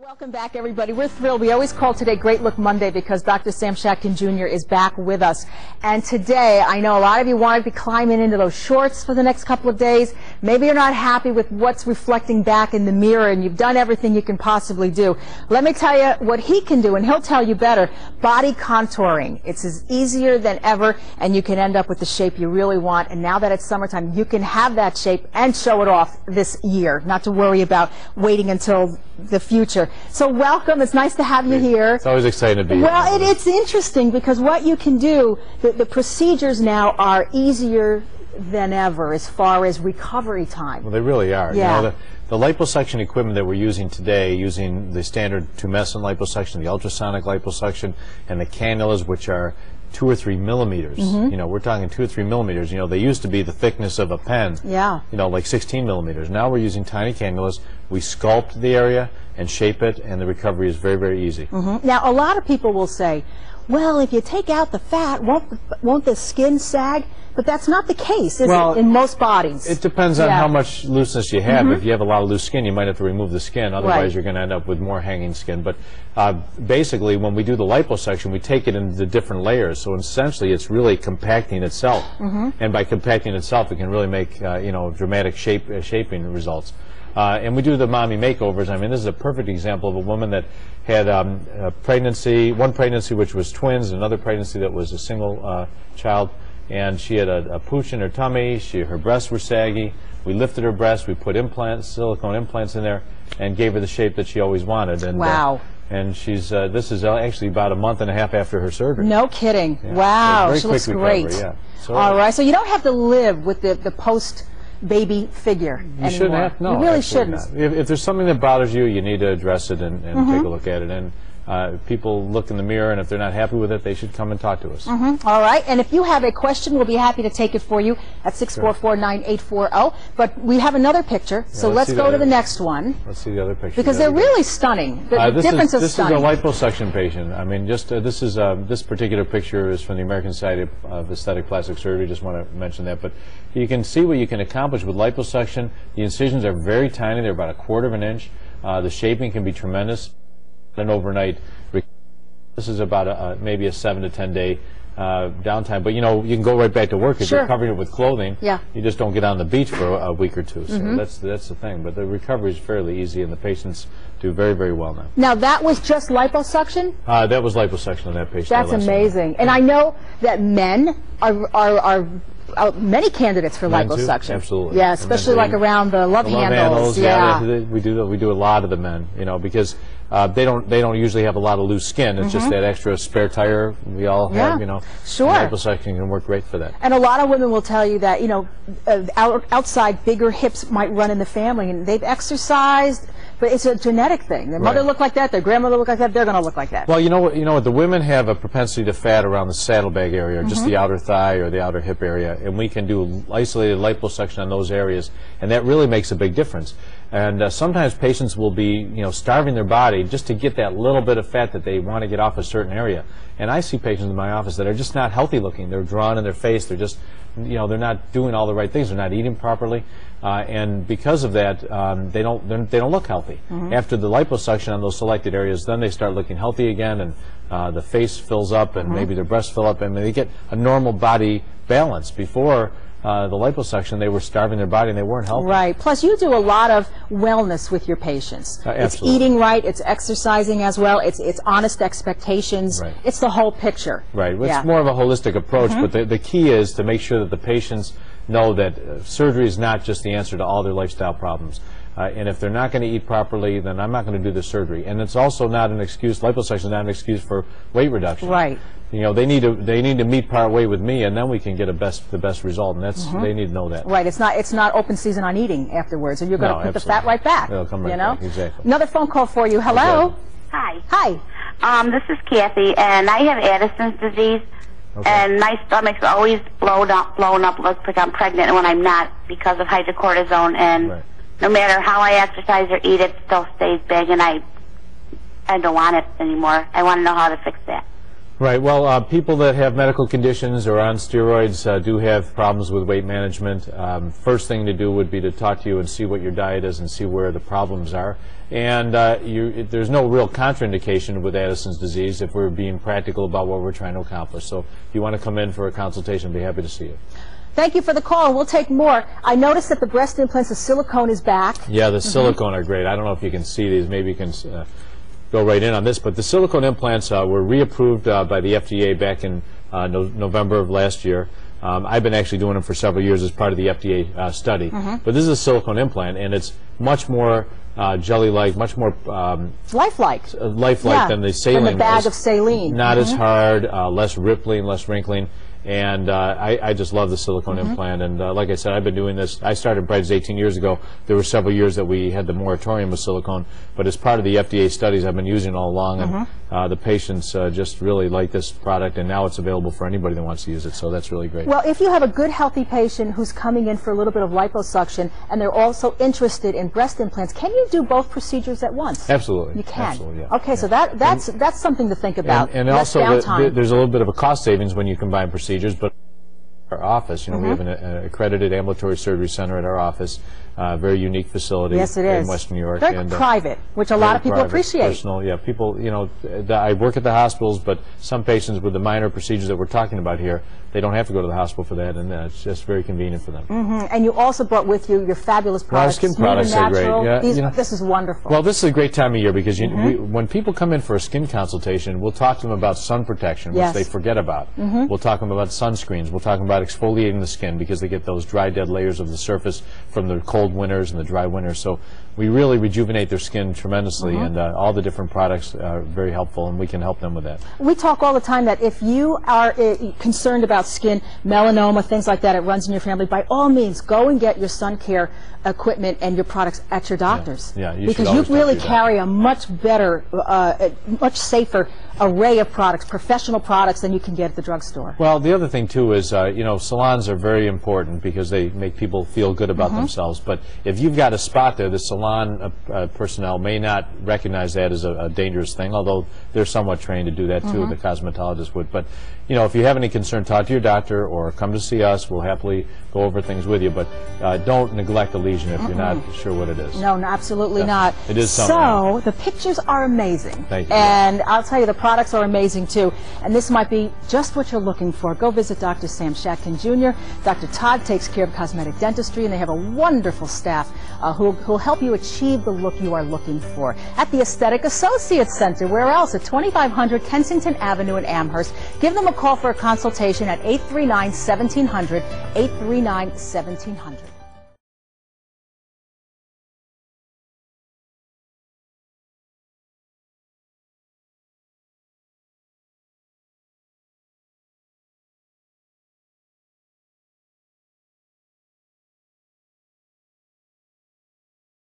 Welcome back, everybody. We're thrilled. We always call today Great Look Monday because Dr. Sam Shatkin Jr. is back with us. And today, I know a lot of you wanted to be climbing into those shorts for the next couple of days. Maybe you're not happy with what's reflecting back in the mirror and you've done everything you can possibly do. Let me tell you what he can do, and he'll tell you better. Body contouring. It's as easier than ever, and you can end up with the shape you really want. And now that it's summertime, you can have that shape and show it off this year, not to worry about waiting until the future. So welcome. It's nice to have you here. It's always exciting to be here. Well, it's interesting because what you can do, the procedures now are easier than ever as far as recovery time. Well, they really are. Yeah. You know, the liposuction equipment that we're using today, using the standard tumescent liposuction, the ultrasonic liposuction, and the cannulas, which are 2 or 3 millimeters. Mm-hmm. You know, we're talking 2 or 3 millimeters. You know, they used to be the thickness of a pen. Yeah. You know, like 16 millimeters. Now we're using tiny cannulas. We sculpt the area and shape it, and the recovery is very, very easy. Mm-hmm. Now, a lot of people will say, well, if you take out the fat, won't the skin sag? But that's not the case, is it, in most bodies? It depends on how much looseness you have. Mm-hmm. If you have a lot of loose skin, you might have to remove the skin. Otherwise, you're going to end up with more hanging skin. But basically, when we do the liposuction, we take it into different layers. So essentially, it's really compacting itself. Mm-hmm. And by compacting itself, it can really make you know, dramatic shaping results. And we do the mommy makeovers. I mean, this is a perfect example of a woman that had a pregnancy, one pregnancy which was twins, and another pregnancy that was a single child. And she had a pooch in her tummy. Her breasts were saggy. We lifted her breasts. We put implants, silicone implants in there, and gave her the shape that she always wanted. And, wow. And she's this is actually about a month and a half after her surgery. No kidding. Yeah. Wow. So she looks great. recovery, yeah. So, all right. So you don't have to live with the post-baby figure anymore. You shouldn't have. No, you really shouldn't. If there's something that bothers you, you need to address it and take a look at it. And people look in the mirror, and if they're not happy with it, they should come and talk to us. All right. And if you have a question, we'll be happy to take it for you at 644-9840. But we have another picture, so let's go to the next one. Let's see the other picture. Because they're really stunning. The difference is stunning. This is a liposuction patient. I mean, just this particular picture is from the American Society of Aesthetic Plastic Surgery. Just want to mention that. But you can see what you can accomplish with liposuction. The incisions are very tiny. They're about 1/4 of an inch. The shaping can be tremendous. An overnight. This is about maybe a 7 to 10 day downtime, but you know, you can go right back to work if you're covering it with clothing. Yeah. You just don't get on the beach for a week or two. So that's the thing. But the recovery is fairly easy, and the patients do very, very well now. Now that was just liposuction? That was liposuction on that patient. That's amazing. And I know that men are many candidates for liposuction. Absolutely. Yeah, especially like around the love handles. Yeah, we do a lot of the men, you know, because they don't usually have a lot of loose skin. It's just that extra spare tire we all have, you know. Sure. Liposuction can work great for that. And a lot of women will tell you that, you know, outside bigger hips might run in the family, and they've exercised, but it's a genetic thing. Their mother looked like that, their grandmother looked like that, they're going to look like that. Well, you know what, the women have a propensity to fat around the saddlebag area, or just the outer thigh or the outer hip area, and we can do isolated liposuction on those areas, and that really makes a big difference. And sometimes patients will be, you know, starving their body just to get that little bit of fat that they want to get off a certain area. And I see patients in my office that are just not healthy looking. They're drawn in their face. They're just, you know, they're not doing all the right things. They're not eating properly, and because of that, they don't look healthy. After the liposuction on those selected areas, then they start looking healthy again, and the face fills up, and maybe their breasts fill up, and they get a normal body balance. Before the liposuction, they were starving their body and they weren't healthy. Right. Plus, you do a lot of wellness with your patients. It's eating right, it's exercising as well, it's honest expectations, it's the whole picture. Right. It's more of a holistic approach, but the key is to make sure that the patients know that surgery is not just the answer to all their lifestyle problems. And if they're not going to eat properly, then I'm not going to do the surgery. And it's also not an excuse. Liposuction is not an excuse for weight reduction. Right. You know, they need to meet part way with me, and then we can get the best result. And that's they need to know that. Right. It's not open season on eating afterwards, and you're going to put the fat right back. It'll come right back. Exactly. Another phone call for you. Hello. Okay. Hi. Hi. This is Kathy, and I have Addison's disease. Okay. And my stomach's always blown up, looks like I'm pregnant when I'm not because of hydrocortisone. And no matter how I exercise or eat, it still stays big, and I don't want it anymore. I want to know how to fix that. Right. Well, people that have medical conditions or on steroids do have problems with weight management. First thing to do would be to talk to you and see what your diet is and see where the problems are. And there's no real contraindication with Addison's disease if we're being practical about what we're trying to accomplish. So if you want to come in for a consultation, I'd be happy to see you. Thank you for the call. We'll take more. I noticed that the breast implants, the silicone is back. Yeah, the silicone are great. I don't know if you can see these. Maybe you can go right in on this. But the silicone implants were reapproved by the FDA back in November of last year. I've been actually doing them for several years as part of the FDA study. But this is a silicone implant, and it's much more jelly-like, much more lifelike than the saline. Than the bag of saline. Not as hard, less rippling, less wrinkling. And I just love the silicone implant. And like I said, I've been doing this. I started Brights 18 years ago. There were several years that we had the moratorium with silicone. But as part of the FDA studies, I've been using it all along. And the patients just really like this product. And now it's available for anybody that wants to use it. So that's really great. Well, if you have a good, healthy patient who's coming in for a little bit of liposuction and they're also interested in breast implants, can you do both procedures at once? Absolutely. You can? Absolutely, yeah. Okay, so that's something to think about. And also, there's a little bit of a cost savings when you combine procedures. But our office, you know, we have an accredited ambulatory surgery center at our office, very unique facility. Yes, it is. In Western New York. Very private, which a lot of people appreciate. Personal, yeah. People, you know, I work at the hospitals, but some patients with the minor procedures that we're talking about here, they don't have to go to the hospital for that, and it's just very convenient for them. And you also brought with you your fabulous products. Our skin products are great. Yeah, this is wonderful. Well, this is a great time of year because when people come in for a skin consultation, we'll talk to them about sun protection, which they forget about. We'll talk to them about sunscreens. We'll talk to them about exfoliating the skin because they get those dry, dead layers of the surface from the cold winters and the dry winters. So we really rejuvenate their skin tremendously, and all the different products are very helpful, and we can help them with that. We talk all the time that if you are concerned about skin, melanoma, things like that, it runs in your family, by all means, go and get your sun care equipment and your products at your doctor's. Yeah, because you really carry a much better, much safer array of products, professional products, than you can get at the drugstore. Well, the other thing too is, you know, salons are very important because they make people feel good about themselves. But if you've got a spot there, the salon personnel may not recognize that as a dangerous thing, although they're somewhat trained to do that too. The cosmetologist would. But you know, if you have any concern, talk to your doctor or come to see us. We'll happily go over things with you. But don't neglect a lesion if you're not sure what it is. No, absolutely not. It is something. So the pictures are amazing. Thank you. And I'll tell you, the products are amazing too. And this might be just what you're looking for. Go visit Dr. Sam Shatkin Jr. Dr. Todd takes care of cosmetic dentistry, and they have a wonderful staff who'll help you achieve the look you are looking for at the Aesthetic Associates Center. Where else? At 2500 Kensington Avenue in Amherst. Give them a call for a consultation at 839-1700, 839-1700.